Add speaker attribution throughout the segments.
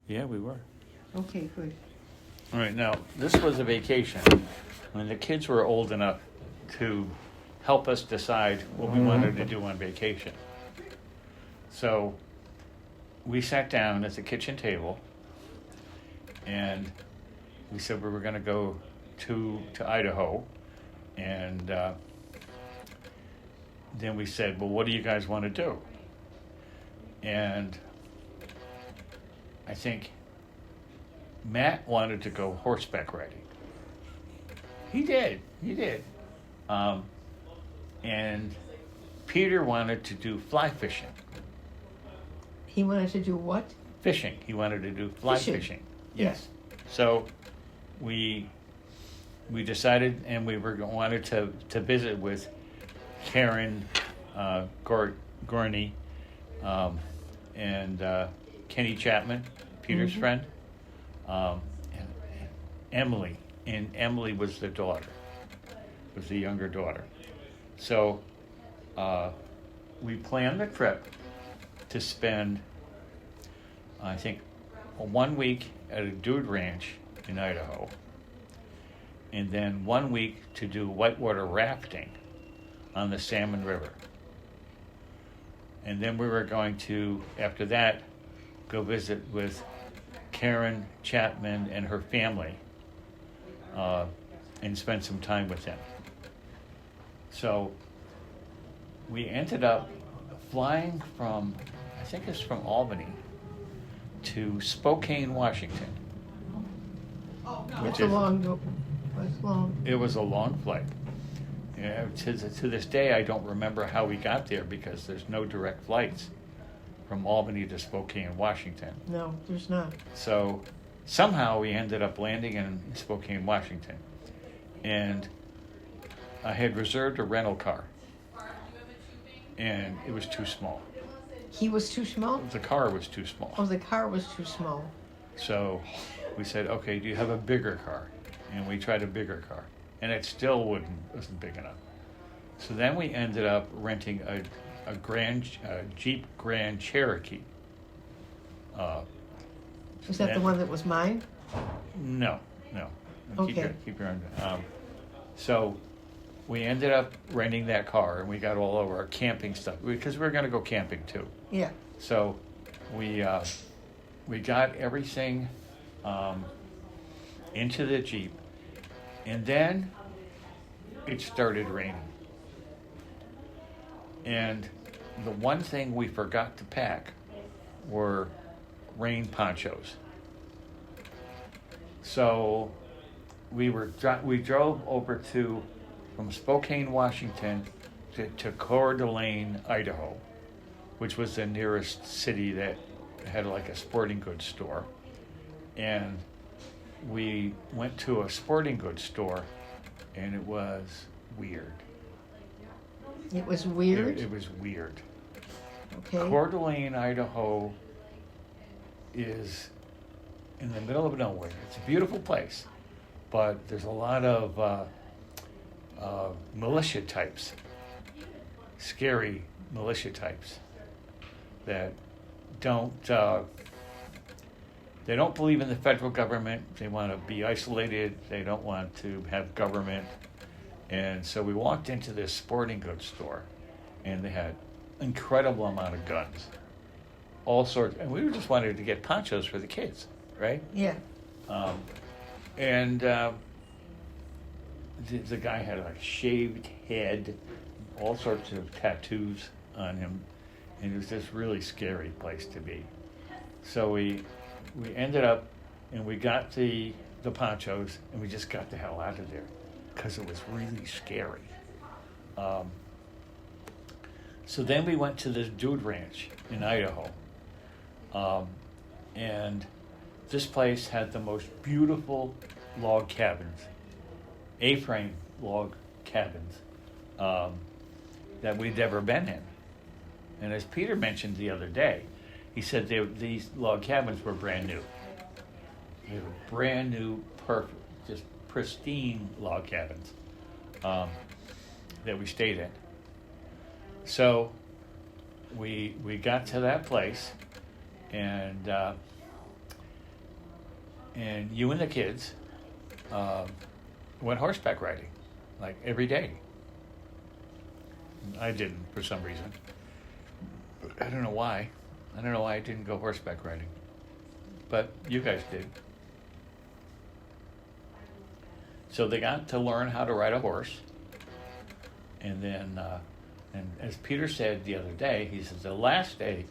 Speaker 1: Yeah, we were.
Speaker 2: Okay, good.
Speaker 1: All right, now, this was a vacation when the kids were old enough to help us decide what we wanted to do on vacation. So we sat down at the kitchen table and we said we were going to go to Idaho. And then we said, well, what do you guys want to do? And I think Matt wanted to go horseback riding. He did. And Peter wanted to do fly fishing.
Speaker 2: He wanted to do what?
Speaker 1: Fishing. He wanted to do fly fishing. Yes.
Speaker 2: Yeah.
Speaker 1: So we decided, and we wanted to visit with Karen Gorney and Kenny Chapman, Peter's friend, and Emily. And Emily was the daughter, was the younger daughter. So we planned the trip to spend, I think, 1 week at a dude ranch in Idaho, and then 1 week to do whitewater rafting on the Salmon River. And then we were going to, after that, go visit with Karen Chapman and her family and spend some time with them. So we ended up flying from, I think it's from Albany, to Spokane, Washington.
Speaker 2: It's long.
Speaker 1: It was a long flight. Yeah, to this day, I don't remember how we got there because there's no direct flights from Albany to Spokane, Washington.
Speaker 2: No, there's not.
Speaker 1: So somehow we ended up landing in Spokane, Washington. And I had reserved a rental car. And it was too small.
Speaker 2: He was too small?
Speaker 1: The car was too small.
Speaker 2: Oh, the car was too small.
Speaker 1: So we said, okay, do you have a bigger car? And we tried a bigger car. And it still wasn't big enough. So then we ended up renting a Jeep Grand Cherokee.
Speaker 2: Was that the one that was mine?
Speaker 1: No.
Speaker 2: Okay.
Speaker 1: Keep your so we ended up renting that car, and we got all of our camping stuff because we were going to go camping too.
Speaker 2: Yeah.
Speaker 1: So we got everything into the Jeep, and then it started raining. And the one thing we forgot to pack were rain ponchos. So we drove over from Spokane, Washington to Coeur d'Alene, Idaho, which was the nearest city that had like a sporting goods store. And we went to a sporting goods store, and it was weird.
Speaker 2: It was weird?
Speaker 1: It was weird.
Speaker 2: Okay.
Speaker 1: Coeur d'Alene, Idaho is in the middle of nowhere. It's a beautiful place, but there's a lot of militia types, scary militia types that they don't believe in the federal government. They want to be isolated. They don't want to have government. And so we walked into this sporting goods store, and they had incredible amount of guns, all sorts. And we just wanted to get ponchos for the kids, right?
Speaker 2: Yeah.
Speaker 1: The guy had a shaved head, all sorts of tattoos on him, and it was this really scary place to be. So we ended up, and we got the ponchos, and we just got the hell out of there because it was really scary. So then we went to this dude ranch in Idaho, and this place had the most beautiful log cabins, A-frame log cabins that we'd ever been in. And as Peter mentioned the other day, he said these log cabins were brand new. They were brand new, perfect, just pristine log cabins that we stayed in. So we got to that place, and and you and the kids went horseback riding, like every day. I didn't for some reason. I don't know why. I don't know why I didn't go horseback riding. But you guys did. So they got to learn how to ride a horse. And then, and as Peter said the other day, he says the last day.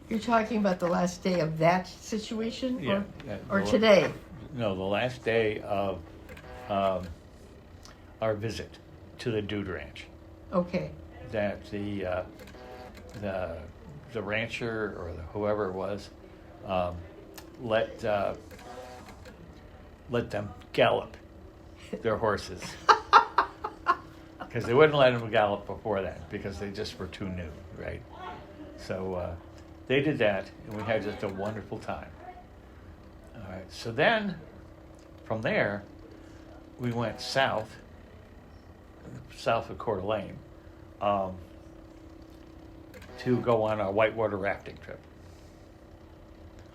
Speaker 2: You're talking about the last day of that situation?
Speaker 1: Yeah.
Speaker 2: Or today?
Speaker 1: No, the last day of our visit to the Dude Ranch.
Speaker 2: Okay.
Speaker 1: That the rancher or whoever it was let them gallop their horses because they wouldn't let them gallop before that because they just were too new, right? So they did that, and we had just a wonderful time. All right. So then, from there, we went south of Coeur d'Alene. To go on a whitewater rafting trip.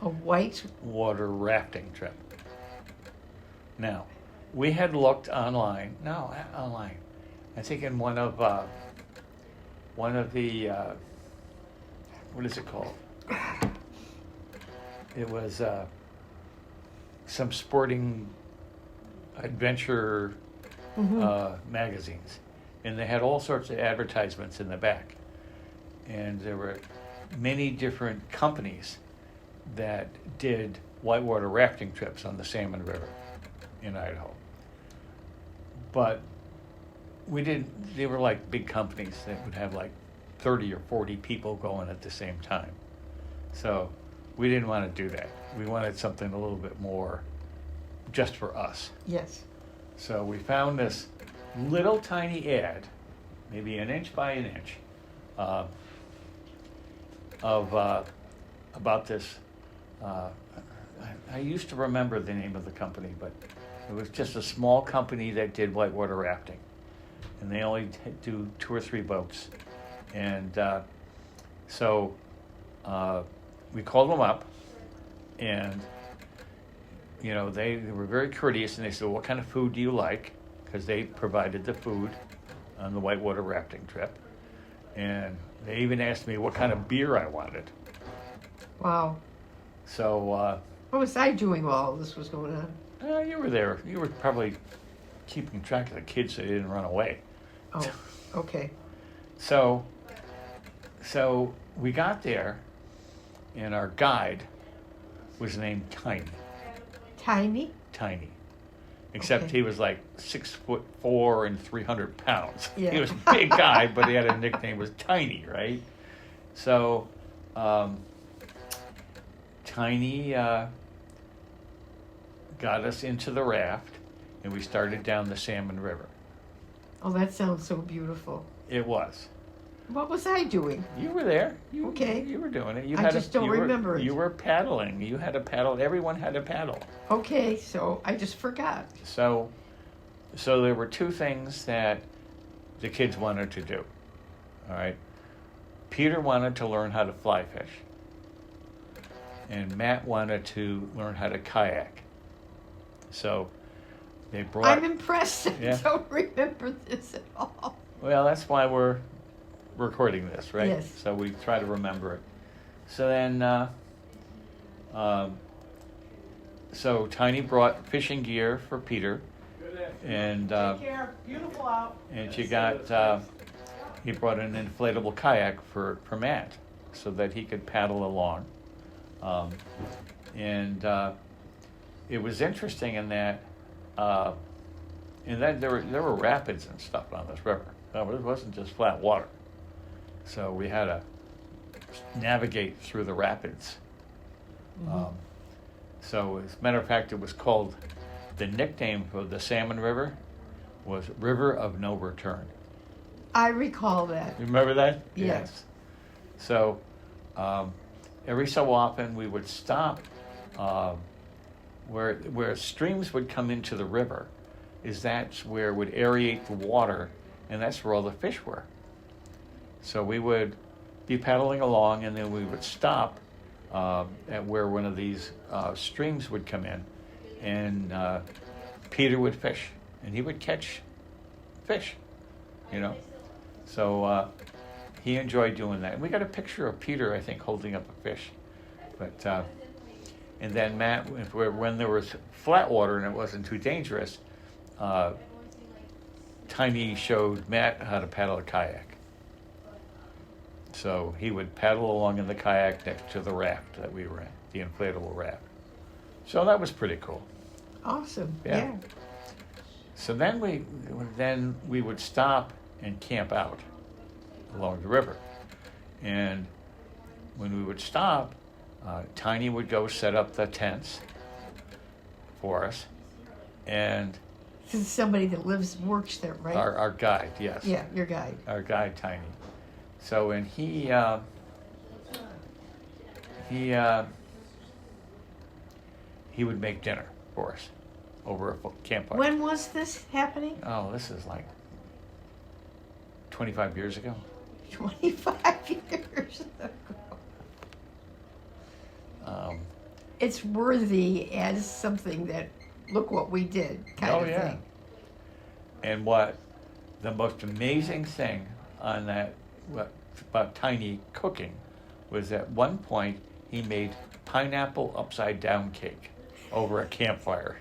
Speaker 2: A
Speaker 1: whitewater rafting trip. Now, we had looked online. No, online. I think in one of the what is it called? It was some sporting adventure magazines, and they had all sorts of advertisements in the back. And there were many different companies that did whitewater rafting trips on the Salmon River in Idaho. But they were like big companies that would have like 30 or 40 people going at the same time. So we didn't want to do that. We wanted something a little bit more just for us.
Speaker 2: Yes.
Speaker 1: So we found this little tiny ad, maybe an inch by an inch, about this. I used to remember the name of the company, but it was just a small company that did whitewater rafting, and they only do 2 or 3 boats. And so we called them up, and they were very courteous, and they said, "What kind of food do you like?" Because they provided the food on the whitewater rafting trip. And they even asked me what kind of beer I wanted.
Speaker 2: Wow.
Speaker 1: So
Speaker 2: what was I doing while all this was going on?
Speaker 1: You were there. You were probably keeping track of the kids so they didn't run away.
Speaker 2: Oh, okay.
Speaker 1: So we got there, and our guide was named Tiny.
Speaker 2: Tiny?
Speaker 1: Tiny. Except he was like 6'4" and 300 pounds.
Speaker 2: Yeah.
Speaker 1: He was a big guy, but he had a nickname was Tiny, right? So Tiny got us into the raft, and we started down the Salmon River.
Speaker 2: Oh, that sounds so beautiful.
Speaker 1: It was.
Speaker 2: What was I doing?
Speaker 1: You were there.
Speaker 2: Okay.
Speaker 1: You were doing it.
Speaker 2: I just don't remember it.
Speaker 1: You were paddling. You had a paddle. Everyone had a paddle.
Speaker 2: Okay, so I just forgot.
Speaker 1: So there were 2 things that the kids wanted to do. All right. Peter wanted to learn how to fly fish, and Matt wanted to learn how to kayak. So they brought.
Speaker 2: I'm impressed.
Speaker 1: Yeah.
Speaker 2: I don't remember this at all.
Speaker 1: Well, that's why we're recording this, right?
Speaker 2: Yes.
Speaker 1: So we try to remember it. So then, so Tiny brought fishing gear for Peter, and
Speaker 3: Take care. Beautiful out.
Speaker 1: and she got he brought an inflatable kayak for Matt, so that he could paddle along, and it was interesting in that, there were rapids and stuff on this river. It wasn't just flat water. So we had to navigate through the rapids.
Speaker 2: Mm-hmm.
Speaker 1: So as a matter of fact, it was called, the nickname for the Salmon River was River of No Return.
Speaker 2: I recall that.
Speaker 1: You remember that?
Speaker 2: Yes.
Speaker 1: So every so often we would stop where streams would come into the river, that's where it would aerate the water, and that's where all the fish were. So we would be paddling along, and then we would stop at where one of these streams would come in, and Peter would fish, and he would catch fish, you know. So he enjoyed doing that. And we got a picture of Peter, I think, holding up a fish. But and then Matt, when there was flat water and it wasn't too dangerous, Tiny showed Matt how to paddle a kayak. So he would paddle along in the kayak next to the raft that we were in, the inflatable raft. So that was pretty cool.
Speaker 2: Awesome.
Speaker 1: Yeah.
Speaker 2: Yeah.
Speaker 1: So then we would stop and camp out along the river. And when we would stop, Tiny would go set up the tents for us. And
Speaker 2: This is somebody that works there, right?
Speaker 1: our guide, yes.
Speaker 2: Yeah, your guide.
Speaker 1: Our guide, Tiny. So, and he would make dinner for us over a campfire.
Speaker 2: When was this happening?
Speaker 1: Oh, this is like 25 years ago.
Speaker 2: 25 years ago. It's worthy as something that, look what we did, kind of thing.
Speaker 1: And what the most amazing thing on that, about Tiny cooking, was at one point he made pineapple upside down cake over a campfire.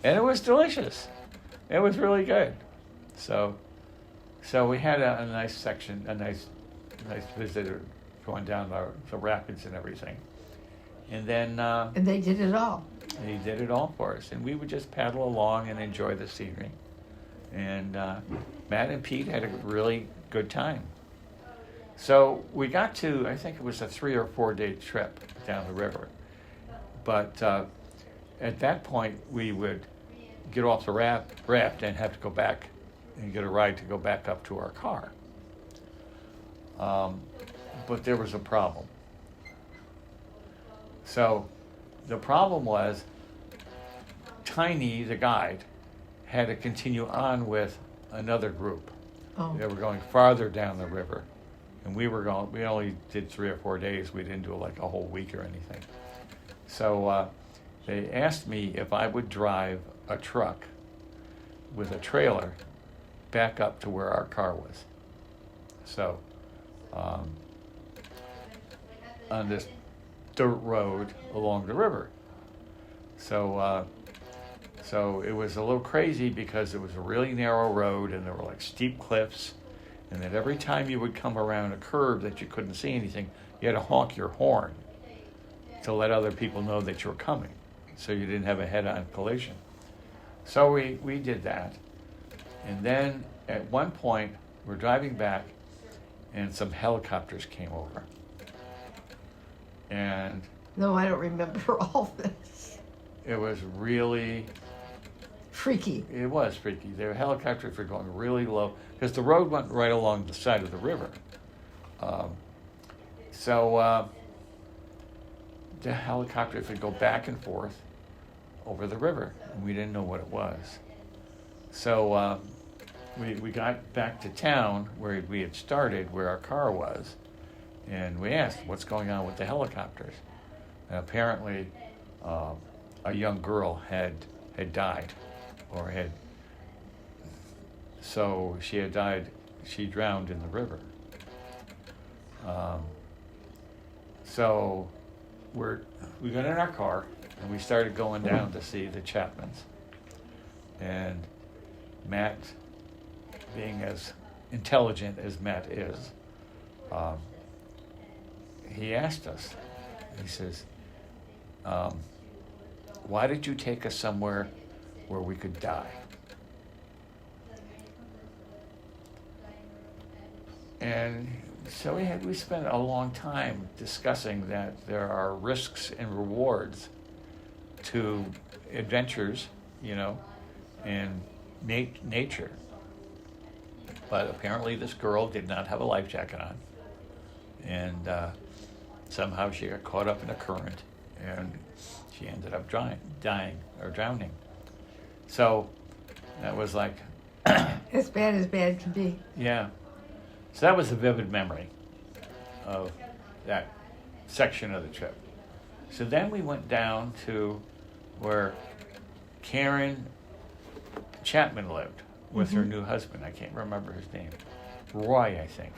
Speaker 1: And it was delicious. It was really good. So we had a nice visitor going down the rapids and everything. And then
Speaker 2: And they did it all.
Speaker 1: he did it all for us. And we would just paddle along and enjoy the scenery. And Matt and Pete had a really good time. So we got to, I think it was a 3 or 4 day trip down the river. But at that point, we would get off the raft and have to go back and get a ride to go back up to our car. But there was a problem. So the problem was Tiny, the guide, had to continue on with another group.
Speaker 2: Oh.
Speaker 1: They were going farther down the river. And we only did 3 or 4 days. We didn't do like a whole week or anything. So they asked me if I would drive a truck with a trailer back up to where our car was. So on this dirt road along the river. So it was a little crazy because it was a really narrow road and there were like steep cliffs, and that every time you would come around a curve that you couldn't see anything, you had to honk your horn to let other people know that you were coming, so you didn't have a head-on collision. So we did that, and then at one point we're driving back and some helicopters came over. And
Speaker 2: No, I don't remember all this.
Speaker 1: it was really,
Speaker 2: Freaky.
Speaker 1: it was freaky. The helicopters were going really low because the road went right along the side of the river. So the helicopters would go back and forth over the river, and we didn't know what it was. So we got back to town where we had started, where our car was, and we asked, what's going on with the helicopters? And apparently a young girl had died, or so she had died, she drowned in the river. So we got in our car and we started going down to see the Chapmans. And Matt, being as intelligent as Matt is, he asked us, he says, why did you take us somewhere where we could die? And so we spent a long time discussing that there are risks and rewards to adventures, and nature. But apparently this girl did not have a life jacket on, and somehow she got caught up in a current, and she ended up drowning. So that was like
Speaker 2: As bad can be.
Speaker 1: yeah. So that was a vivid memory of that section of the trip. So then we went down to where Karen Chapman lived with her new husband. I can't remember his name. Roy, I think.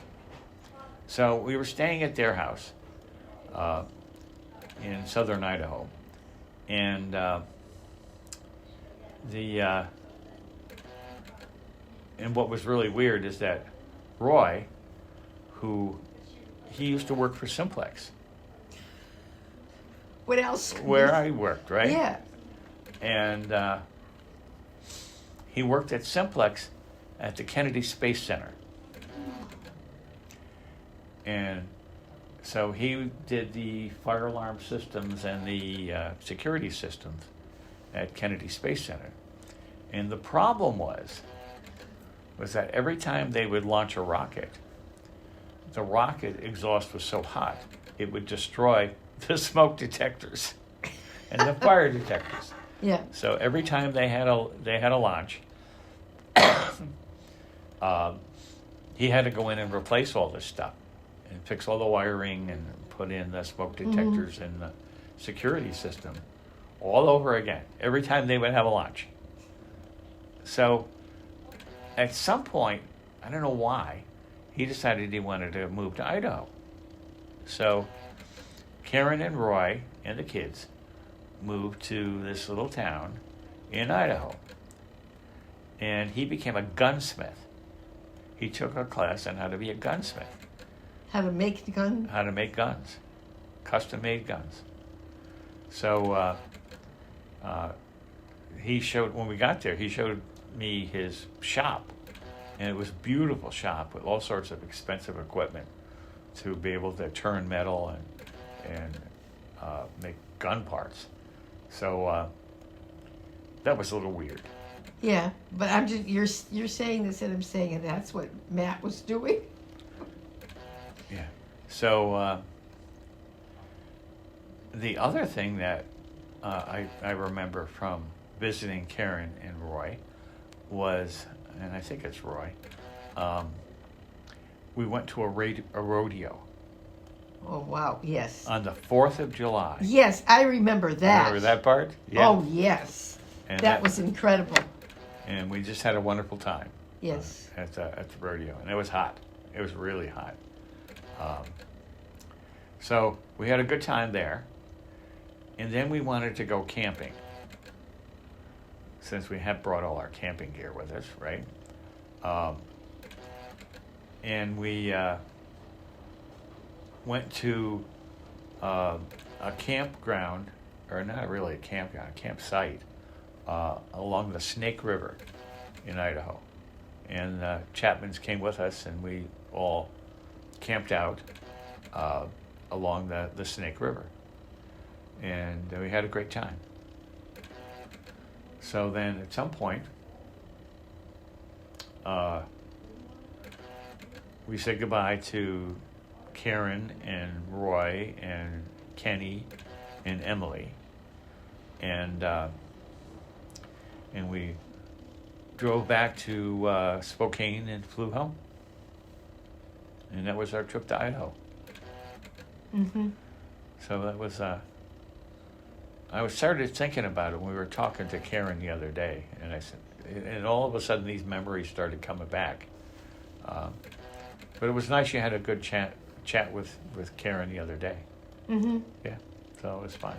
Speaker 1: So we were staying at their house in southern Idaho. And and what was really weird is that Roy, he used to work for Simplex,
Speaker 2: What else?
Speaker 1: where I worked, right?
Speaker 2: Yeah.
Speaker 1: And he worked at Simplex at the Kennedy Space Center. And so he did the fire alarm systems and the security systems at Kennedy Space Center. And the problem was that every time they would launch a rocket, the rocket exhaust was so hot, it would destroy the smoke detectors and the fire detectors.
Speaker 2: Yeah.
Speaker 1: So every time they had a launch, he had to go in and replace all this stuff and fix all the wiring and put in the smoke detectors and the security system all over again every time they would have a launch. So at some point, I don't know why, he decided he wanted to move to Idaho. So Karen and Roy and the kids moved to this little town in Idaho. And he became a gunsmith. He took a class on how to be a gunsmith,
Speaker 2: How to make the gun?
Speaker 1: how to make guns, custom-made guns. So when we got there, he showed me his shop. And it was a beautiful shop with all sorts of expensive equipment to be able to turn metal and make gun parts. So that was a little weird.
Speaker 2: Yeah, but I'm just you're saying this and I'm saying and that's what Matt was doing.
Speaker 1: Yeah. So the other thing that I remember from visiting Karen and Roy was, and I think it's Roy, we went to a rodeo
Speaker 2: Oh wow, yes.
Speaker 1: on the 4th of July.
Speaker 2: Yes, I remember that.
Speaker 1: Remember that part? Yeah.
Speaker 2: Oh yes.
Speaker 1: And
Speaker 2: that was incredible.
Speaker 1: And we just had a wonderful time.
Speaker 2: Yes.
Speaker 1: At the rodeo, and it was hot. It was really hot. So we had a good time there, and then we wanted to go camping. Since we had brought all our camping gear with us, right? And we went to a campground, or not really a campground, a campsite, along the Snake River in Idaho. And Chapmans came with us, and we all camped out along the Snake River. And we had a great time. So then at some point, we said goodbye to Karen and Roy and Kenny and Emily. And we drove back to Spokane and flew home. And that was our trip to Idaho.
Speaker 2: Mm-hmm.
Speaker 1: So that was, I started thinking about it when we were talking to Karen the other day. And I said, and all of a sudden these memories started coming back. But it was nice you had a good chat with Karen the other day.
Speaker 2: Mm-hmm.
Speaker 1: Yeah, so it was fun.